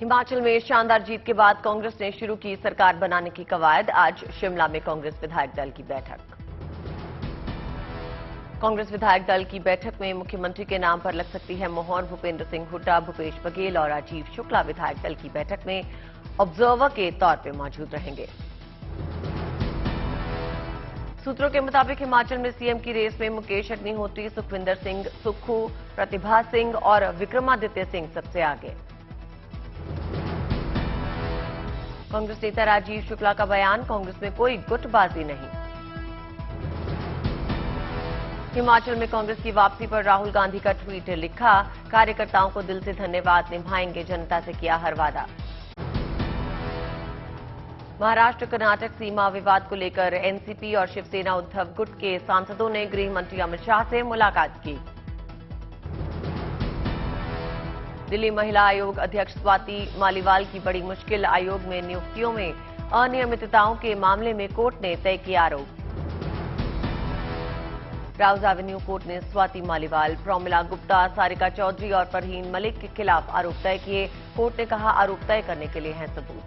हिमाचल में शानदार जीत के बाद कांग्रेस ने शुरू की सरकार बनाने की कवायद। आज शिमला में कांग्रेस विधायक दल की बैठक। कांग्रेस विधायक दल की बैठक में मुख्यमंत्री के नाम पर लग सकती है मोहर। भूपेंद्र सिंह हुड्डा, भूपेश बघेल और राजीव शुक्ला विधायक दल की बैठक में ऑब्जर्वर के तौर पर मौजूद रहेंगे। सूत्रों के मुताबिक हिमाचल में सीएम की रेस में मुकेश अग्निहोत्री, सुखविंदर सिंह सुक्खू, प्रतिभा सिंह और विक्रमादित्य सिंह सबसे आगे। कांग्रेस नेता राजीव शुक्ला का बयान, कांग्रेस में कोई गुटबाजी नहीं। हिमाचल में कांग्रेस की वापसी पर राहुल गांधी का ट्वीट लिखा, कार्यकर्ताओं को दिल से धन्यवाद, निभाएंगे जनता से किया हर वादा। महाराष्ट्र कर्नाटक सीमा विवाद को लेकर एनसीपी और शिवसेना उद्धव गुट के सांसदों ने गृह मंत्री अमित शाह से मुलाकात की। दिल्ली महिला आयोग अध्यक्ष स्वाति मालीवाल की बड़ी मुश्किल, आयोग में नियुक्तियों में अनियमितताओं के मामले में कोर्ट ने तय किया आरोप। राउज एवेन्यू कोर्ट ने स्वाति मालीवाल, प्रमिला गुप्ता, सारिका चौधरी और फरहीन मलिक के खिलाफ आरोप तय किए। कोर्ट ने कहा आरोप तय करने के लिए हैं सबूत।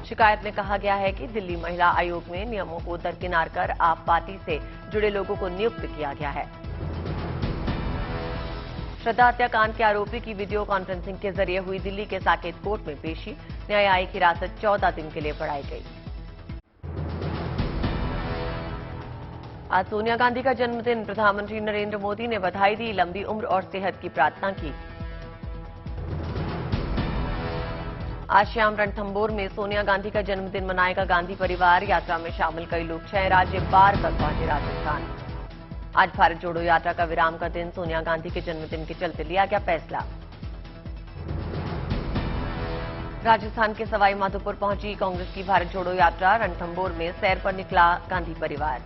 शिकायत में कहा गया है कि दिल्ली महिला आयोग में नियमों को दरकिनार कर आप पार्टी से जुड़े लोगों को नियुक्त किया गया है। श्रद्धा हत्याकांड के आरोपी की वीडियो कॉन्फ्रेंसिंग के जरिए हुई दिल्ली के साकेत कोर्ट में पेशी, न्यायिक हिरासत 14 दिन के लिए बढ़ाई गई। आज सोनिया गांधी का जन्मदिन, प्रधानमंत्री नरेंद्र मोदी ने बधाई दी, लंबी उम्र और सेहत की प्रार्थना की। आज शाम रणथंभौर में सोनिया गांधी का जन्मदिन मनाएगा गांधी परिवार। यात्रा में शामिल कई लोग 6 राज्य पार कर पहुंचे राजस्थान। आज भारत जोड़ो यात्रा का विराम का दिन, सोनिया गांधी के जन्मदिन के चलते लिया गया फैसला। राजस्थान के सवाई माधोपुर पहुंची कांग्रेस की भारत जोड़ो यात्रा, रणथंभौर में सैर पर निकला गांधी परिवार।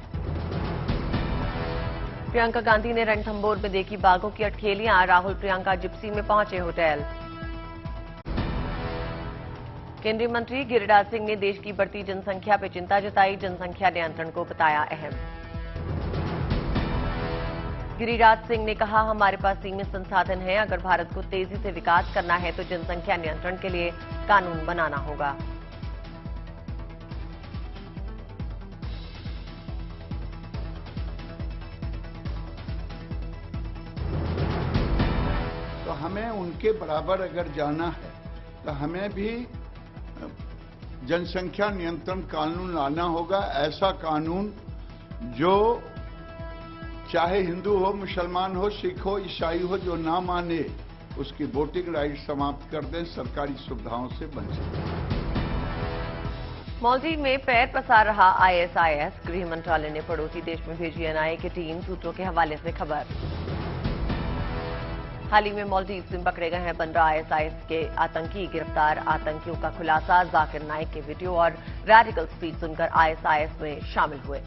प्रियंका गांधी ने रणथंभौर में देखी बाघों की अठखेलियां, राहुल प्रियंका जिप्सी में पहुंचे होटल। केंद्रीय मंत्री गिरिराज सिंह ने देश की बढ़ती जनसंख्या पर चिंता जताई, जनसंख्या नियंत्रण को बताया अहम। गिरिराज सिंह ने कहा, हमारे पास सीमित संसाधन है, अगर भारत को तेजी से विकास करना है तो जनसंख्या नियंत्रण के लिए कानून बनाना होगा। तो हमें उनके बराबर अगर जाना है तो हमें भी जनसंख्या नियंत्रण कानून लाना होगा। ऐसा कानून जो चाहे हिंदू हो, मुसलमान हो, सिख हो, ईसाई हो, जो ना माने उसकी वोटिंग राइट समाप्त कर दें, सरकारी सुविधाओं से वंचित। मालदीव में पैर पसार रहा आईएसआईएस, गृह मंत्रालय ने पड़ोसी देश में भेजी एनआईए की टीम, सूत्रों के हवाले से खबर। हाल ही में मालदीव में पकड़े गए हैं 15 आईएसआईएस के आतंकी गिरफ्तार। आतंकियों का खुलासा, जाकिर नाइक के वीडियो और रेडिकल स्पीच सुनकर आईएसआईएस में शामिल हुए।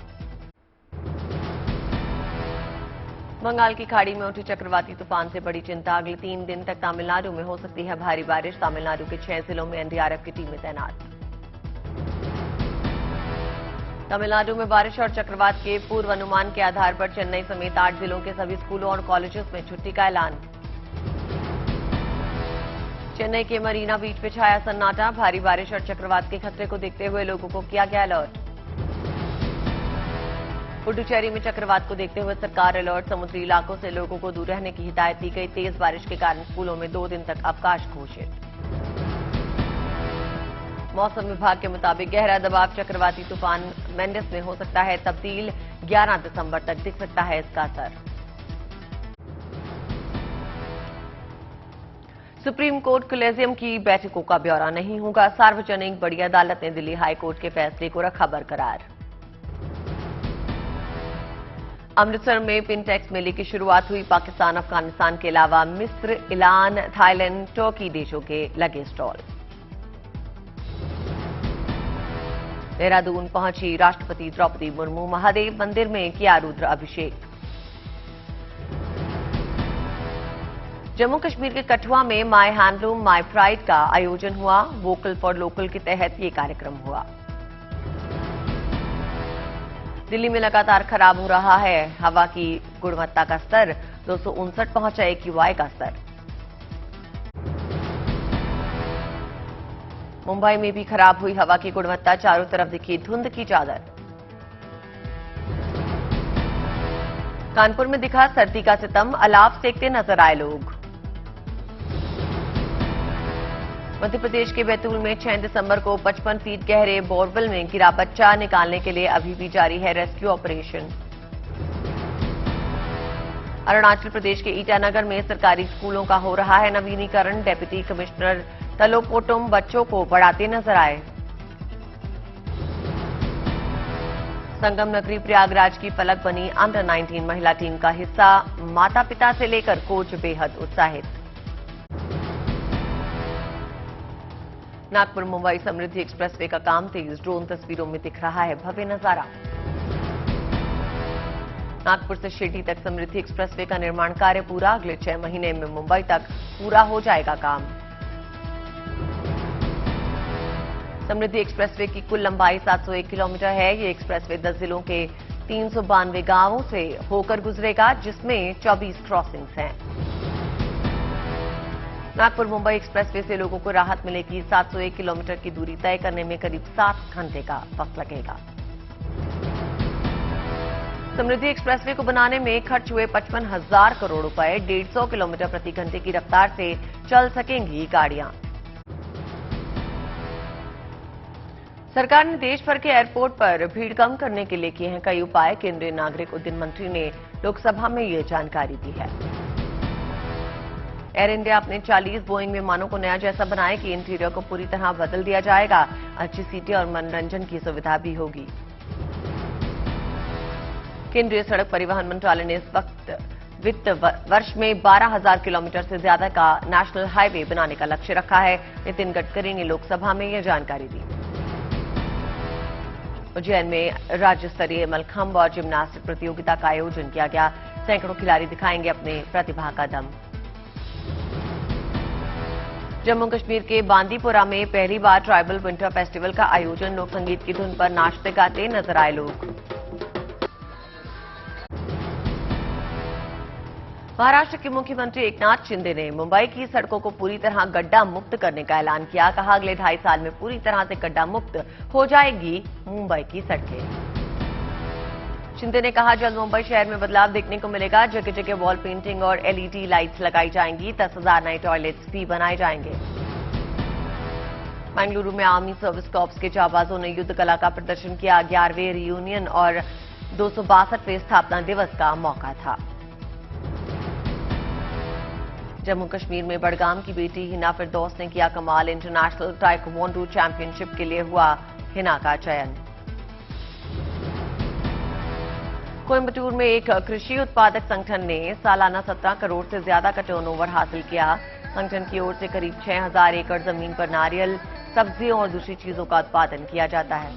बंगाल की खाड़ी में उठी चक्रवाती तूफान से बड़ी चिंता, अगले 3 दिन तक तमिलनाडु में हो सकती है भारी बारिश। तमिलनाडु के 6 जिलों में एनडीआरएफ की टीमें तैनात। तमिलनाडु में बारिश और चक्रवात के पूर्व अनुमान के आधार पर चेन्नई समेत 8 जिलों के सभी स्कूलों और कॉलेजों में छुट्टी का ऐलान। चेन्नई के मरीना बीच पे छाया सन्नाटा, भारी बारिश और चक्रवात के खतरे को देखते हुए लोगों को किया गया अलर्ट। पुडुचेरी में चक्रवात को देखते हुए सरकार अलर्ट, समुद्री इलाकों से लोगों को दूर रहने की हिदायत दी गई। तेज बारिश के कारण स्कूलों में 2 दिन तक अवकाश घोषित। मौसम विभाग के मुताबिक गहरा दबाव चक्रवाती तूफान मेंडिस में हो सकता है तब्दील, 11 दिसंबर तक दिख सकता है इसका असर। सुप्रीम कोर्ट कोलेजियम की बैठकों का ब्यौरा नहीं होगा सार्वजनिक, बड़ी अदालत ने दिल्ली हाई कोर्ट के फैसले को रखा बरकरार। अमृतसर में पिनटेक्स मेले की शुरुआत हुई, पाकिस्तान अफगानिस्तान के अलावा मिस्र, ईरान, थाईलैंड, तुर्की देशों के लगे स्टॉल। देहरादून पहुंची राष्ट्रपति द्रौपदी मुर्मू, महादेव मंदिर में किया रुद्र अभिषेक। जम्मू कश्मीर के कठुआ में माई हैंडलूम माई प्राइड का आयोजन हुआ, वोकल फॉर लोकल के तहत ये कार्यक्रम हुआ। दिल्ली में लगातार खराब हो रहा है हवा की गुणवत्ता का स्तर, 259 पहुंचा AQI का स्तर। मुंबई में भी खराब हुई हवा की गुणवत्ता, चारों तरफ दिखी धुंध की चादर। कानपुर में दिखा सर्दी का सितम, अलाव सेकते नजर आए लोग। मध्य प्रदेश के बैतूल में 6 दिसंबर को 55 फीट गहरे बोरवेल में गिरा बच्चा, निकालने के लिए अभी भी जारी है रेस्क्यू ऑपरेशन। अरुणाचल प्रदेश के ईटानगर में सरकारी स्कूलों का हो रहा है नवीनीकरण, डेप्यूटी कमिश्नर तलोपोटुम बच्चों को पढ़ाते नजर आए। संगम नगरी प्रयागराज की पलक बनी अंडर 19 महिला टीम का हिस्सा, माता पिता से लेकर कोच बेहद उत्साहित। नागपुर मुंबई समृद्धि एक्सप्रेसवे का काम तेज, ड्रोन तस्वीरों में दिख रहा है भव्य नजारा। नागपुर से शिरडी तक समृद्धि एक्सप्रेसवे का निर्माण कार्य पूरा, अगले 6 महीने में मुंबई तक पूरा हो जाएगा काम। समृद्धि एक्सप्रेसवे की कुल लंबाई 701 किलोमीटर है। ये एक्सप्रेसवे 10 जिलों के 392 गांवों से होकर गुजरेगा, जिसमें 24 क्रॉसिंग्स हैं। नागपुर मुंबई एक्सप्रेसवे से लोगों को राहत मिलेगी। 701 किलोमीटर की दूरी तय करने में करीब 7 घंटे का वक्त लगेगा। समृद्धि एक्सप्रेसवे को बनाने में खर्च हुए 55,000 करोड़ रुपए। 150 किलोमीटर प्रति घंटे की रफ्तार से चल सकेंगी गाड़ियां। सरकार ने देश भर के एयरपोर्ट पर भीड़ कम करने के लिए किए हैं कई उपाय। केंद्रीय नागरिक उड्डयन मंत्री ने लोकसभा में ये जानकारी दी है। एयर इंडिया अपने 40 बोइंग विमानों को नया जैसा बनाएगी। इंटीरियर को पूरी तरह बदल दिया जाएगा। अच्छी सीटें और मनोरंजन की सुविधा भी होगी। केंद्रीय सड़क परिवहन मंत्रालय ने इस वक्त वित्त वर्ष में 12,000 किलोमीटर से ज्यादा का नेशनल हाईवे बनाने का लक्ष्य रखा है। नितिन गडकरी ने लोकसभा में यह जानकारी दी। उज्जैन में राज्य स्तरीय मलखंभ और जिम्नास्टिक प्रतियोगिता का आयोजन किया गया। सैकड़ों खिलाड़ी दिखाएंगे अपने प्रतिभा का दम। जम्मू कश्मीर के बांदीपुरा में पहली बार ट्राइबल विंटर फेस्टिवल का आयोजन, लोक संगीत की धुन पर नाचते गाते नजर आए लोग। महाराष्ट्र के मुख्यमंत्री एकनाथ शिंदे ने मुंबई की सड़कों को पूरी तरह गड्ढा मुक्त करने का ऐलान किया। कहा अगले 2.5 साल में पूरी तरह से गड्ढा मुक्त हो जाएगी मुंबई की सड़कें। शिंदे ने कहा जल्द मुंबई शहर में बदलाव देखने को मिलेगा। जगह जगह वॉल पेंटिंग और एलईडी लाइट्स लगाई जाएंगी। 10,000 नए टॉयलेट्स भी बनाए जाएंगे। बेंगलुरु में आर्मी सर्विस कॉर्प्स के जाबाजों ने युद्ध कला का प्रदर्शन किया। 11वें रियूनियन और 262वें स्थापना दिवस का मौका था। जम्मू कश्मीर में बडगाम की बेटी हिना फिरदौस ने किया कमाल। इंटरनेशनल ताइक्वांडो चैंपियनशिप के लिए हुआ हिना का चयन। कोयम्बटूर में एक कृषि उत्पादक संगठन ने सालाना 17 करोड़ से ज्यादा का टर्नओवर हासिल किया। संगठन की ओर से करीब 6,000 एकड़ जमीन पर नारियल, सब्जियों और दूसरी चीजों का उत्पादन किया जाता है।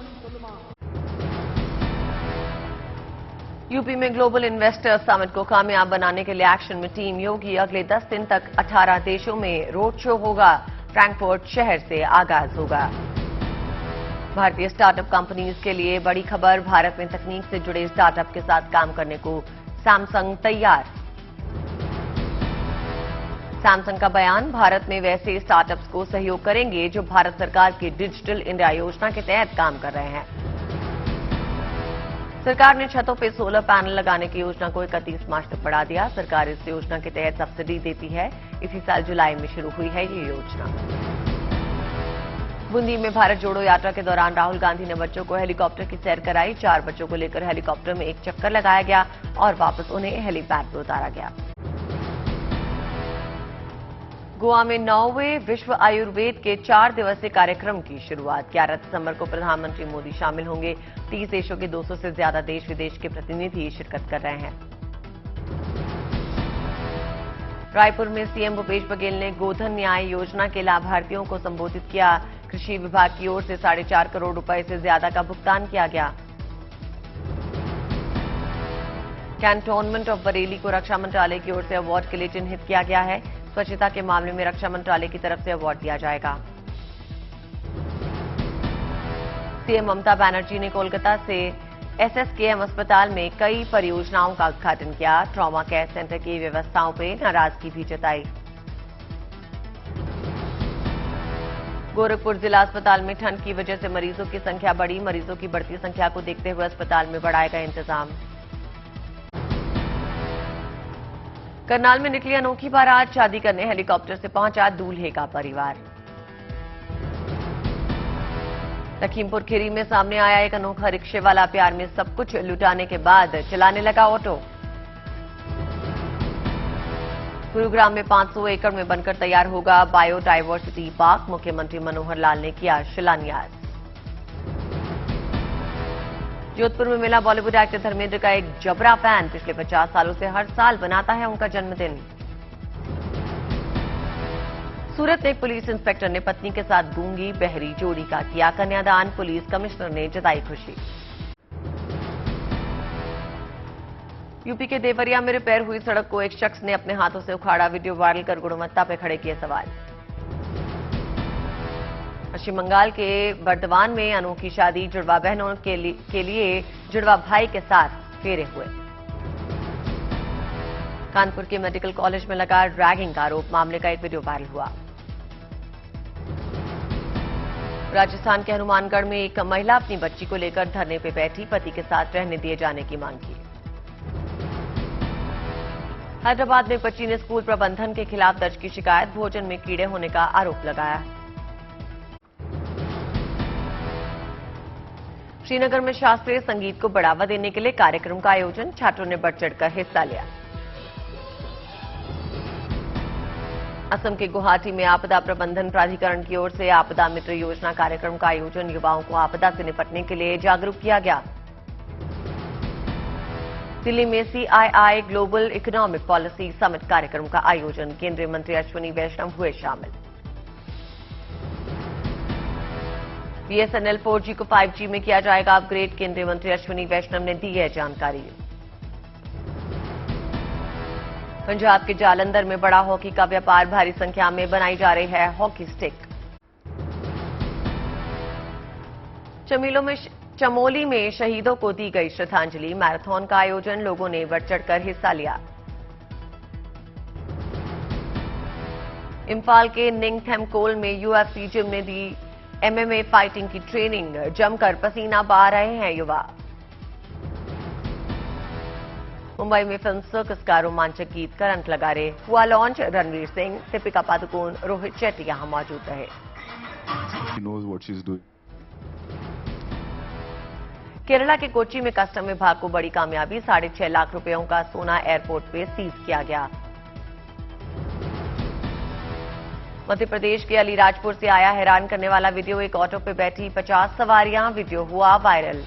यूपी में ग्लोबल इन्वेस्टर समिट को कामयाब बनाने के लिए एक्शन में टीम योगी। अगले 10 दिन तक 18 देशों में रोड शो होगा। फ्रैंकफर्ट शहर से आगाज होगा। भारतीय स्टार्टअप कंपनीज के लिए बड़ी खबर, भारत में तकनीक से जुड़े स्टार्टअप के साथ काम करने को सैमसंग तैयार। सैमसंग का बयान, भारत में वैसे स्टार्टअप्स को सहयोग करेंगे जो भारत सरकार की डिजिटल इंडिया योजना के तहत काम कर रहे हैं। सरकार ने छतों पे सोलर पैनल लगाने की योजना को 31 मार्च तक बढ़ा दिया। सरकार इस योजना के तहत सब्सिडी देती है। इसी साल जुलाई में शुरू हुई है ये योजना। बूंदी में भारत जोड़ो यात्रा के दौरान राहुल गांधी ने बच्चों को हेलीकॉप्टर की सैर कराई। 4 बच्चों को लेकर हेलीकॉप्टर में एक चक्कर लगाया गया और वापस उन्हें हेलीपैड पर उतारा गया। गोवा में 9वें विश्व आयुर्वेद के 4 दिवसीय कार्यक्रम की शुरुआत। 11 दिसंबर को प्रधानमंत्री मोदी शामिल होंगे। 30 देशों के 200 से ज्यादा देश विदेश के प्रतिनिधि शिरकत कर रहे हैं। रायपुर में सीएम भूपेश बघेल ने गोधन न्याय योजना के लाभार्थियों को संबोधित किया। कृषि विभाग की ओर से 4.5 करोड़ रुपए से ज्यादा का भुगतान किया गया। कैंटोनमेंट ऑफ बरेली को रक्षा मंत्रालय की ओर से अवार्ड के लिए चिन्हित किया गया है। स्वच्छता के मामले में रक्षा मंत्रालय की तरफ से अवार्ड दिया जाएगा। सीएम ममता बनर्जी ने कोलकाता से एसएसकेएम अस्पताल में कई परियोजनाओं का उद्घाटन किया। ट्रॉमा केयर सेंटर की व्यवस्थाओं पर नाराजगी भी जताई। गोरखपुर जिला अस्पताल में ठंड की वजह से मरीजों की संख्या बढ़ी। मरीजों की बढ़ती संख्या को देखते हुए अस्पताल में बढ़ाए गए इंतजाम। करनाल में निकली अनोखी बारात। शादी करने हेलीकॉप्टर से पहुंचा दूल्हे का परिवार। लखीमपुर खीरी में सामने आया एक अनोखा रिक्शे वाला। प्यार में सब कुछ लुटाने के बाद चलाने लगा ऑटो। गुरुग्राम में 500 एकड़ में बनकर तैयार होगा बायोडायवर्सिटी पार्क। मुख्यमंत्री मनोहर लाल ने किया शिलान्यास। जोधपुर में मिला बॉलीवुड एक्टर धर्मेंद्र का एक जबरा फैन। पिछले 50 सालों से हर साल बनाता है उनका जन्मदिन। सूरत में एक पुलिस इंस्पेक्टर ने पत्नी के साथ गूंगी बहरी जोड़ी का किया कन्यादान। पुलिस कमिश्नर ने जताई खुशी। यूपी के देवरिया में रिपेयर हुई सड़क को एक शख्स ने अपने हाथों से उखाड़ा। वीडियो वायरल कर गुणवत्ता पर खड़े किए सवाल। पश्चिम बंगाल के बर्दवान में अनोखी शादी। जुड़वा बहनों के लिए जुड़वा भाई के साथ फेरे हुए। कानपुर के मेडिकल कॉलेज में लगा रैगिंग का आरोप। मामले का एक वीडियो वायरल हुआ। राजस्थान के हनुमानगढ़ में एक महिला अपनी बच्ची को लेकर धरने पर बैठी। पति के साथ रहने दिए जाने की मांग की। हैदराबाद में बच्ची ने स्कूल प्रबंधन के खिलाफ दर्ज की शिकायत। भोजन में कीड़े होने का आरोप लगाया। श्रीनगर में शास्त्रीय संगीत को बढ़ावा देने के लिए कार्यक्रम का आयोजन। छात्रों ने बढ़ चढ़कर हिस्सा लिया। असम के गुवाहाटी में आपदा प्रबंधन प्राधिकरण की ओर से आपदा मित्र योजना कार्यक्रम का आयोजन। युवाओं को आपदा से निपटने के लिए जागरूक किया गया। दिल्ली में CII global economic policy summit कार्यक्रम का आयोजन। केंद्रीय मंत्री अश्विनी वैष्णव हुए शामिल। बीएसएनएल 4G को 5G में किया जाएगा अपग्रेड। केंद्रीय मंत्री अश्विनी वैष्णव ने दी है जानकारी। पंजाब के जालंधर में बड़ा हॉकी का व्यापार। भारी संख्या में बनाई जा रही है हॉकी स्टिक। चमोली में शहीदों को दी गई श्रद्धांजलि। मैराथन का आयोजन। लोगों ने बढ़ चढ़कर हिस्सा लिया। इंफाल के निंगथेमकोल में यूएफसी जिम ने दी एमएमए फाइटिंग की ट्रेनिंग। जमकर पसीना बहा रहे हैं युवा। मुंबई में फिल्म सर्कस का रोमांचक गीत करंट लगा रहे हुआ लॉन्च। रणवीर सिंह, दीपिका पादुकोण, रोहित शेट्टी यहां मौजूद रहे। केरला के कोच्चि में कस्टम विभाग को बड़ी कामयाबी। 6.5 लाख रुपयों का सोना एयरपोर्ट पे सीज किया गया। मध्य प्रदेश के अलीराजपुर से आया हैरान करने वाला वीडियो। एक ऑटो पे बैठी 50 सवारियां। वीडियो हुआ वायरल।